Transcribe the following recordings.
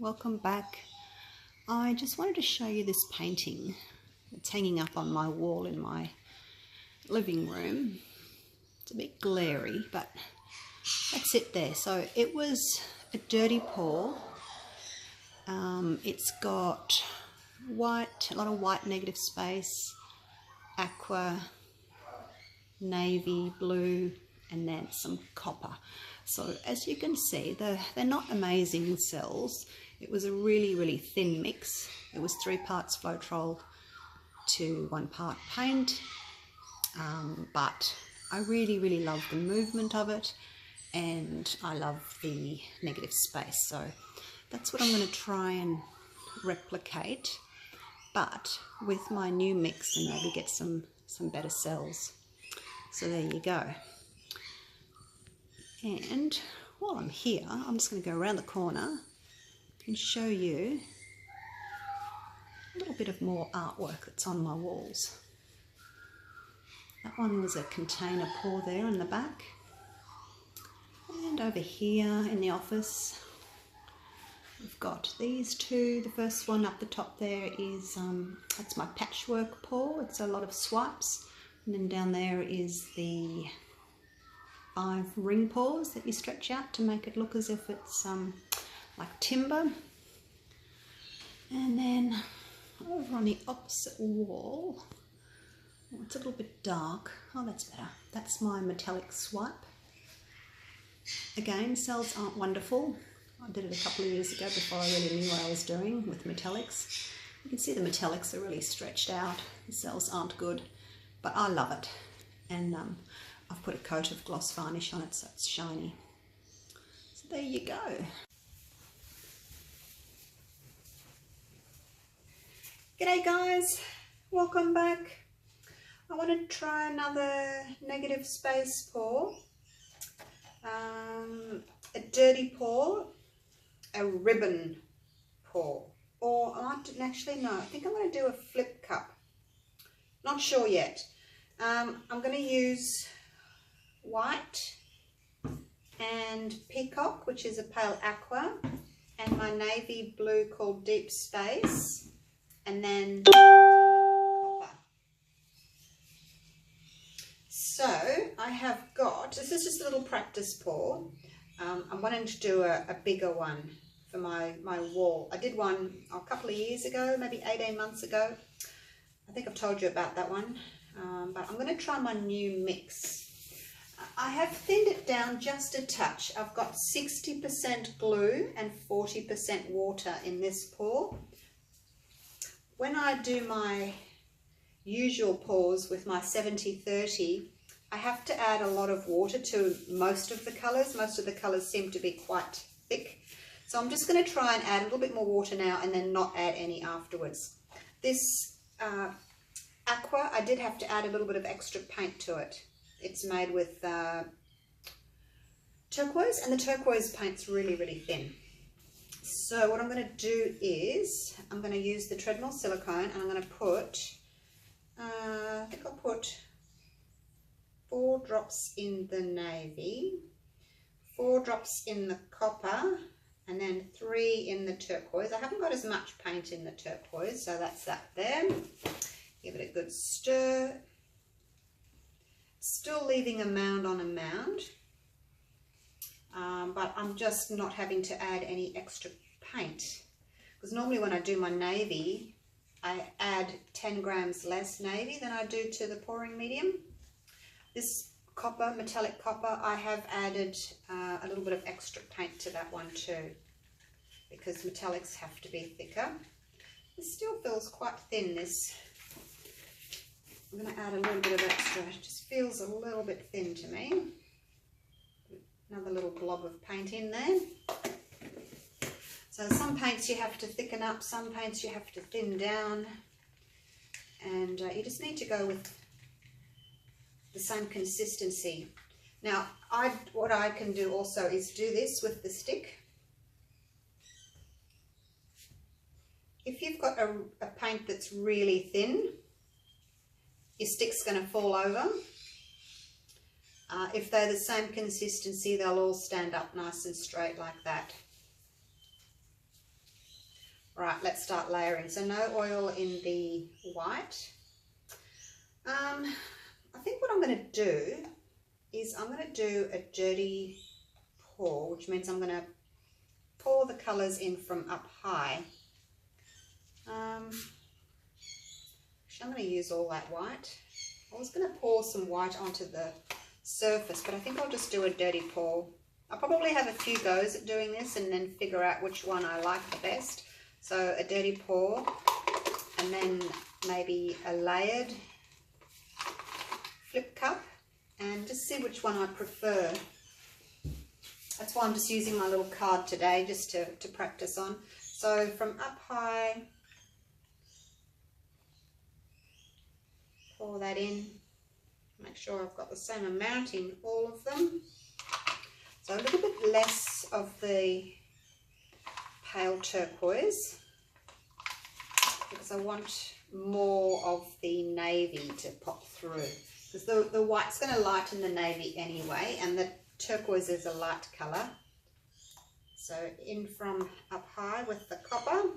welcome back. I just wanted to show you this painting. It's hanging up on my wall in my living room. It's a bit glary, but that's it there. So it was a dirty pour. It's got white, a lot of white negative space, aqua, navy, blue, and then some copper. So as you can see, they're not amazing cells. It was a really thin mix. It was 3 parts Floetrol to 1 part paint, but I really love the movement of it, and I love the negative space. So that's what I'm going to try and replicate, but with my new mix, and maybe get some better cells. So there you go. And while I'm here, I'm just going to go around the corner and show you a little bit of more artwork that's on my walls. That one was a container pour there in the back. And over here in the office, we've got these two. The first one up the top there is, that's my patchwork pour. It's a lot of swipes. And then down there is the 5 ring pours that you stretch out to make it look as if it's like timber. And then over on the opposite wall, oh, it's a little bit dark. Oh, that's better. That's my metallic swipe. Again, cells aren't wonderful. I did it a couple of years ago before I really knew what I was doing with metallics. You can see the metallics are really stretched out. The cells aren't good, but I love it. And I've put a coat of gloss varnish on it so it's shiny. So there you go. G'day guys, welcome back. I want to try another negative space pour. A dirty pour, a ribbon pour, or actually no, I think I'm going to do a flip cup. Not sure yet. I'm going to use white and peacock, which is a pale aqua, and my navy blue called Deep Space, and then copper. So I have got, this is just a little practice pour. I'm wanting to do a bigger one for my wall. I did one a couple of years ago, maybe 18 months ago. I think I've told you about that one. But I'm going to try my new mix. I have thinned it down just a touch. I've got 60% glue and 40% water in this pour. When I do my usual pours with my 70-30, I have to add a lot of water to most of the colours. Most of the colours seem to be quite thick. So I'm just going to try and add a little bit more water now and then not add any afterwards. This aqua, I did have to add a little bit of extra paint to it. It's made with turquoise, and the turquoise paint's really thin. So what I'm going to do is I'm going to use the treadmill silicone, and I'm going to put, I think I'll put 4 drops in the navy, 4 drops in the copper, and then 3 in the turquoise. I haven't got as much paint in the turquoise, so that's that there. Give it a good stir. Still leaving a mound on a mound, but I'm just not having to add any extra paint, because normally when I do my navy, I add 10 grams less navy than I do to the pouring medium. This copper, metallic copper, I have added a little bit of extra paint to that one too, because metallics have to be thicker. This still feels quite thin, this. I'm going to add a little bit of extra. It just feels a little bit thin to me. Another little blob of paint in there. So some paints you have to thicken up, some paints you have to thin down, and you just need to go with the same consistency. Now, what I can do also is do this with the stick. If you've got a paint that's really thin, your stick's going to fall over. If they're the same consistency, they'll all stand up nice and straight like that. Right, let's start layering. So no oil in the white. I think what I'm going to do is I'm going to do a dirty pour, which means I'm going to pour the colours in from up high. Actually, I'm going to use all that white. I was going to pour some white onto the surface, but I think I'll just do a dirty pour. I'll probably have a few goes at doing this and then figure out which one I like the best. So a dirty pour, and then maybe a layered flip cup, and just see which one I prefer. That's why I'm just using my little card today, just to practice on. So from up high, pour that in. Make sure I've got the same amount in all of them. So a little bit less of the pale turquoise, because I want more of the navy to pop through. Because the white's going to lighten the navy anyway, and the turquoise is a light colour. So in from up high with the copper.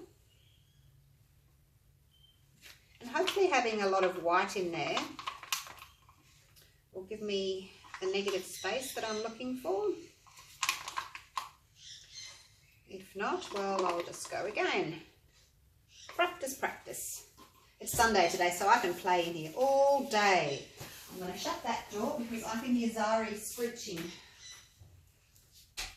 And hopefully having a lot of white in there will give me the negative space that I'm looking for. If not, well, I'll just go again. Practice, practice. It's Sunday today, so I can play in here all day. I'm going to shut that door because I can hear Zari screeching.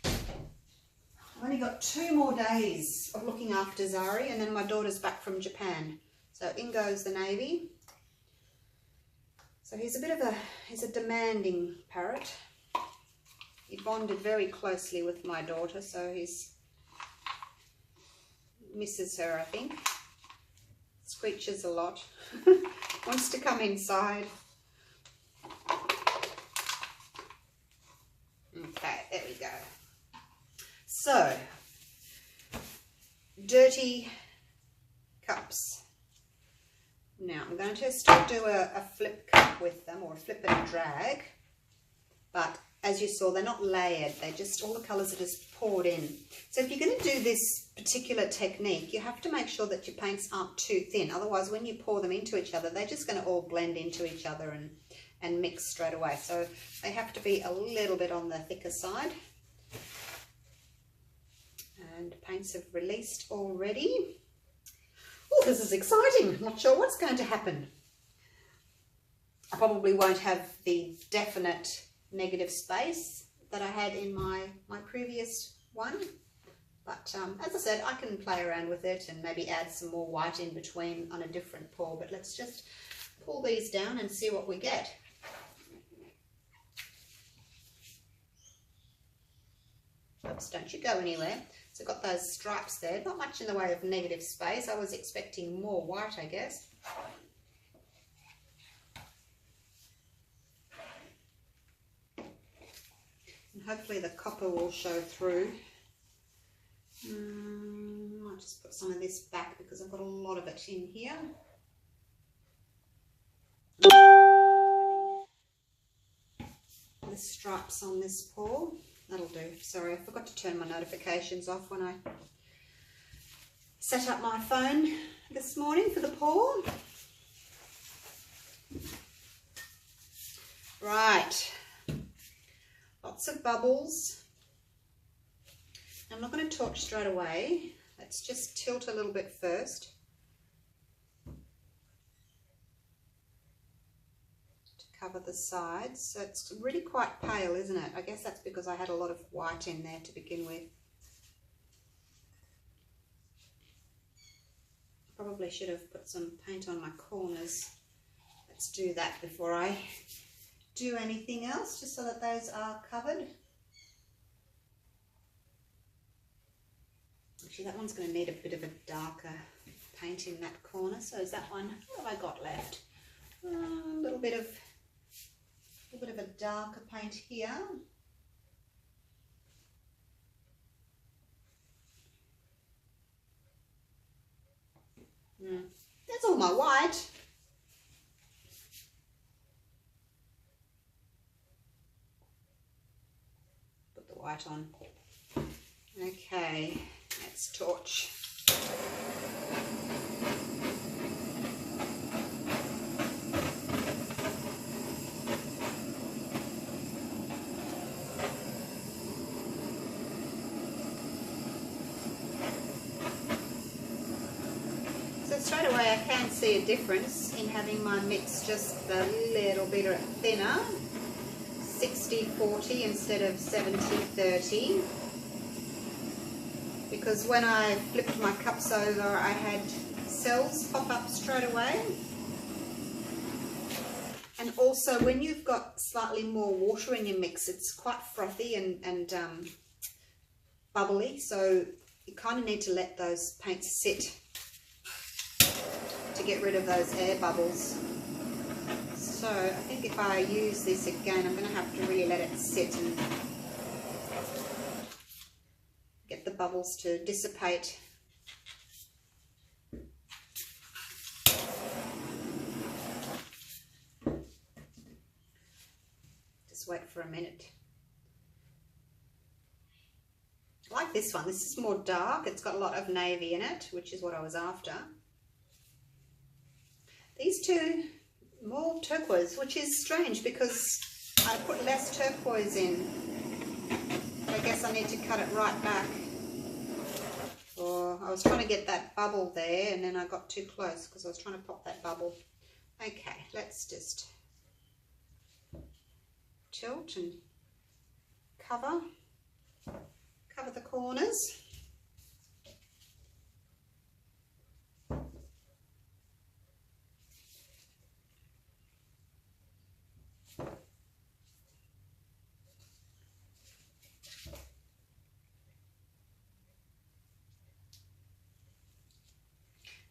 I've only got 2 more days of looking after Zari, and then my daughter's back from Japan. So in goes the navy. So he's a demanding parrot. He bonded very closely with my daughter, so he's misses her, I think. Screeches a lot. Wants to come inside. Okay, there we go. So, dirty cups. Now I'm going to still do a flip cup with them, or a flip and drag, but as you saw, they're not layered, they're just, all the colours are just poured in. So if you're going to do this particular technique, you have to make sure that your paints aren't too thin, otherwise when you pour them into each other, they're just going to all blend into each other and mix straight away. So they have to be a little bit on the thicker side. And paints have released already. Oh, this is exciting. I'm not sure what's going to happen. I probably won't have the definite negative space that I had in my previous one. But as I said, I can play around with it and maybe add some more white in between on a different pour. But let's just pull these down and see what we get. Oops, don't you go anywhere. So I've got those stripes there, not much in the way of negative space. I was expecting more white, I guess. And hopefully the copper will show through. I'll just put some of this back because I've got a lot of it in here. The stripes on this pour. That'll do. Sorry, I forgot to turn my notifications off when I set up my phone this morning for the pour. Right. Lots of bubbles. I'm not going to torch straight away. Let's just tilt a little bit first. Cover the sides. So it's really quite pale, isn't it? I guess that's because I had a lot of white in there to begin with. Probably should have put some paint on my corners. Let's do that before I do anything else, just so that those are covered. Actually, that one's going to need a bit of a darker paint in that corner. So is that one? What have I got left? A little bit of a darker paint here. That's all my white. Put the white on. Okay, let's torch. So straight away I can see a difference in having my mix just a little bit thinner, 60-40 instead of 70-30. Because when I flipped my cups over, I had cells pop up straight away. And also when you've got slightly more water in your mix, it's quite frothy and bubbly, so you kind of need to let those paints sit to get rid of those air bubbles. So I think if I use this again, I'm going to have to really let it sit and get the bubbles to dissipate. Just wait for a minute. I like this one. This is more dark. It's got a lot of navy in it, which is what I was after. These two more turquoise, which is strange because I put less turquoise in. I guess I need to cut it right back. Or I was trying to get that bubble there and then I got too close because I was trying to pop that bubble. Okay, let's just tilt and cover the corners.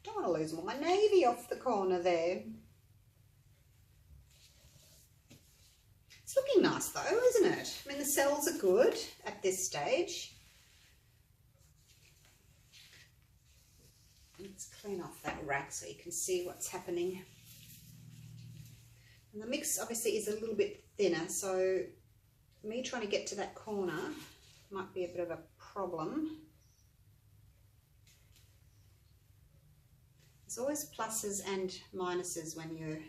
Don't want to lose all my navy off the corner there. It's looking nice though, isn't it? I mean, the cells are good at this stage. Let's clean off that rack so you can see what's happening. And the mix obviously is a little bit thinner, so me trying to get to that corner might be a bit of a problem. There's always pluses and minuses when you,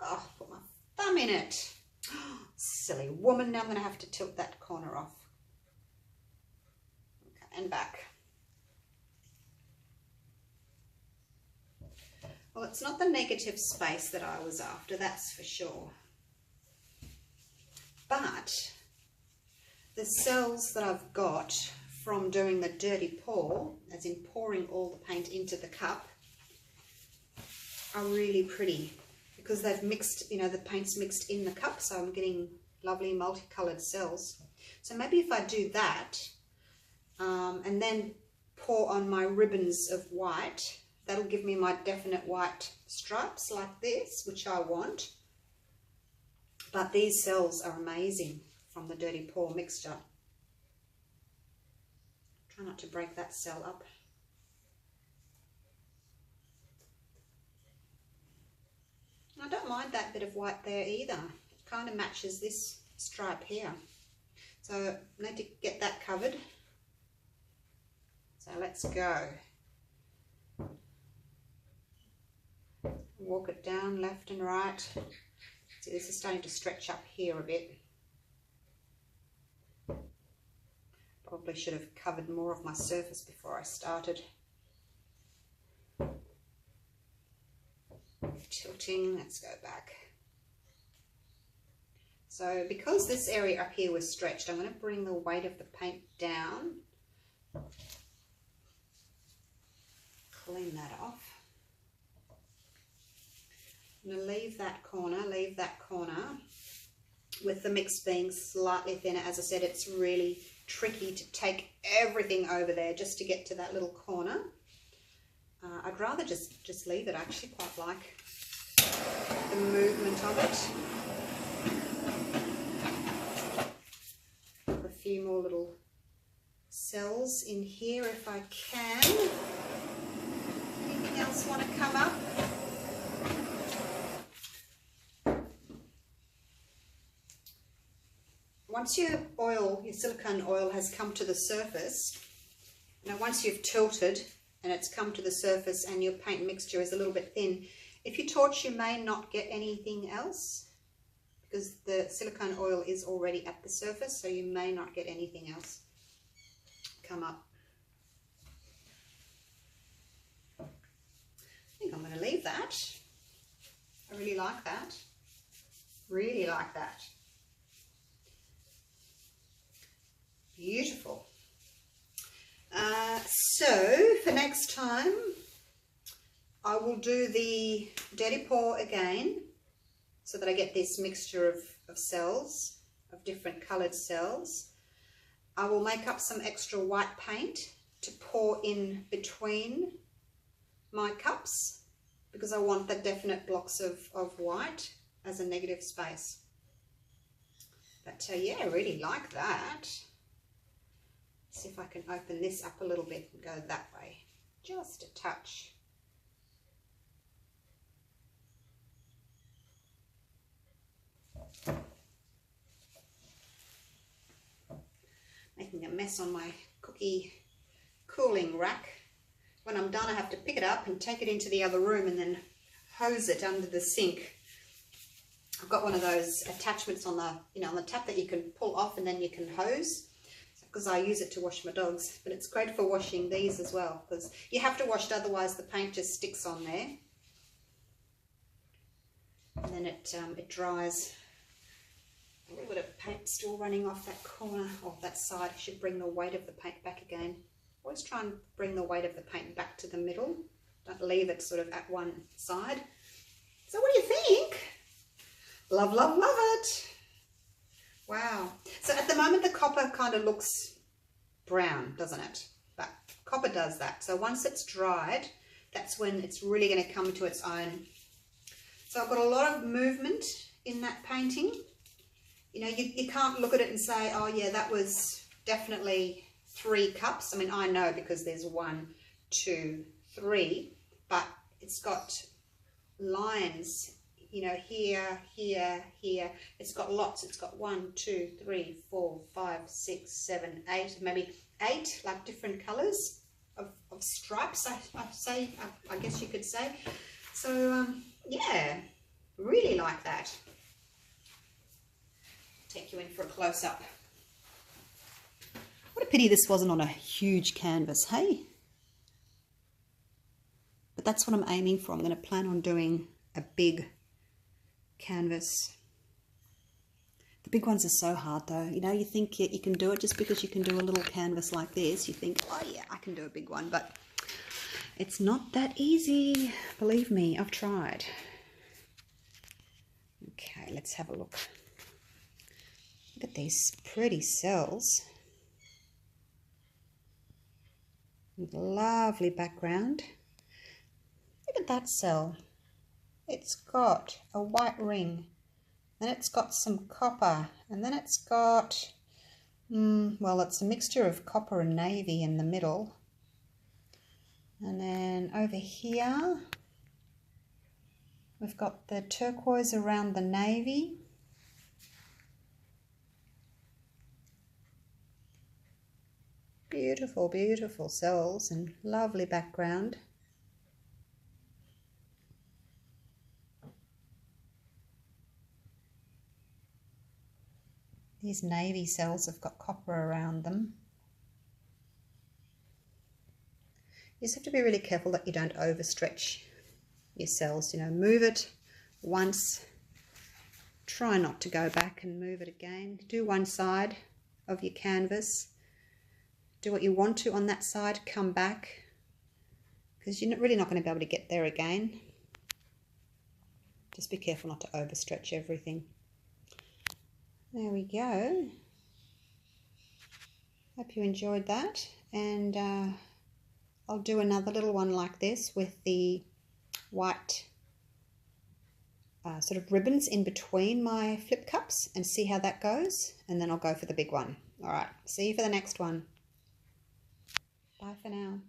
oh, put my thumb in it. Oh, silly woman, now I'm going to have to tilt that corner off. Okay, and back. Well, it's not the negative space that I was after, that's for sure. But the cells that I've got from doing the dirty pour, as in pouring all the paint into the cup, are really pretty because they've mixed, you know, the paint's mixed in the cup, so I'm getting lovely multicolored cells. So maybe if I do that and then pour on my ribbons of white, that'll give me my definite white stripes like this, which I want. But these cells are amazing from the dirty pour mixture. Try not to break that cell up. I don't mind that bit of white there either. It kind of matches this stripe here. So I need to get that covered. So let's go. Walk it down left and right. See, this is starting to stretch up here a bit. Probably should have covered more of my surface before I started. Tilting, let's go back. So because this area up here was stretched, I'm going to bring the weight of the paint down. Clean that off. I'm going to leave that corner with the mix being slightly thinner. As I said, it's really tricky to take everything over there just to get to that little corner. I'd rather just leave it. I actually quite like the movement of it. Put a few more little cells in here if I can. Anything else want to come up? Once your silicone oil has come to the surface, now once you've tilted and it's come to the surface and your paint mixture is a little bit thin, if you torch you may not get anything else because the silicone oil is already at the surface, so you may not get anything else come up. that. I really like that. Really like that. Beautiful. So for next time, I will do the dirty pour again so that I get this mixture of cells, of different coloured cells. I will make up some extra white paint to pour in between my cups because I want the definite blocks of white as a negative space. But yeah, I really like that. See if I can open this up a little bit and go that way, just a touch. Making a mess on my cookie cooling rack. When I'm done, I have to pick it up and take it into the other room and then hose it under the sink. I've got one of those attachments on the, on the tap that you can pull off and then you can hose, because I use it to wash my dogs. But it's great for washing these as well, because you have to wash it, otherwise the paint just sticks on there. And then it dries. A little bit of paint still running off that corner, or that side. I should bring the weight of the paint back again. Always try and bring the weight of the paint back to the middle. Don't leave it sort of at one side. So what do you think? Love, love, love it. Wow. So at the moment the copper kind of looks brown, doesn't it? But copper does that. So once it's dried, that's when it's really going to come to its own. So I've got a lot of movement in that painting. You can't look at it and say, oh yeah, that was definitely 3 cups. I mean, I know because there's 1, 2, 3, but it's got lines, here, here, here. It's got lots. It's got 1, 2, 3, 4, 5, 6, 7, 8, maybe 8 like different colors of stripes, I guess you could say. So yeah, really like that. Take you in for a close-up. What a pity this wasn't on a huge canvas, hey? But that's what I'm aiming for. I'm going to plan on doing a big canvas. The big ones are so hard though. You think you can do it just because you can do a little canvas like this. You think, oh yeah, I can do a big one, but it's not that easy. Believe me, I've tried. Okay, let's have a look. Look at these pretty cells. Lovely background. Look at that cell. It's got a white ring, then it's got some copper, and then it's got, well, it's a mixture of copper and navy in the middle. And then over here, we've got the turquoise around the navy. Beautiful, beautiful cells and lovely background. These navy cells have got copper around them. You just have to be really careful that you don't overstretch your cells. Move it once. Try not to go back and move it again. Do one side of your canvas. Do what you want to on that side, come back, because you're really not going to be able to get there again. Just be careful not to overstretch everything. There we go. Hope you enjoyed that, and I'll do another little one like this with the white sort of ribbons in between my flip cups and see how that goes, and then I'll go for the big one. All right, see you for the next one. Bye for now.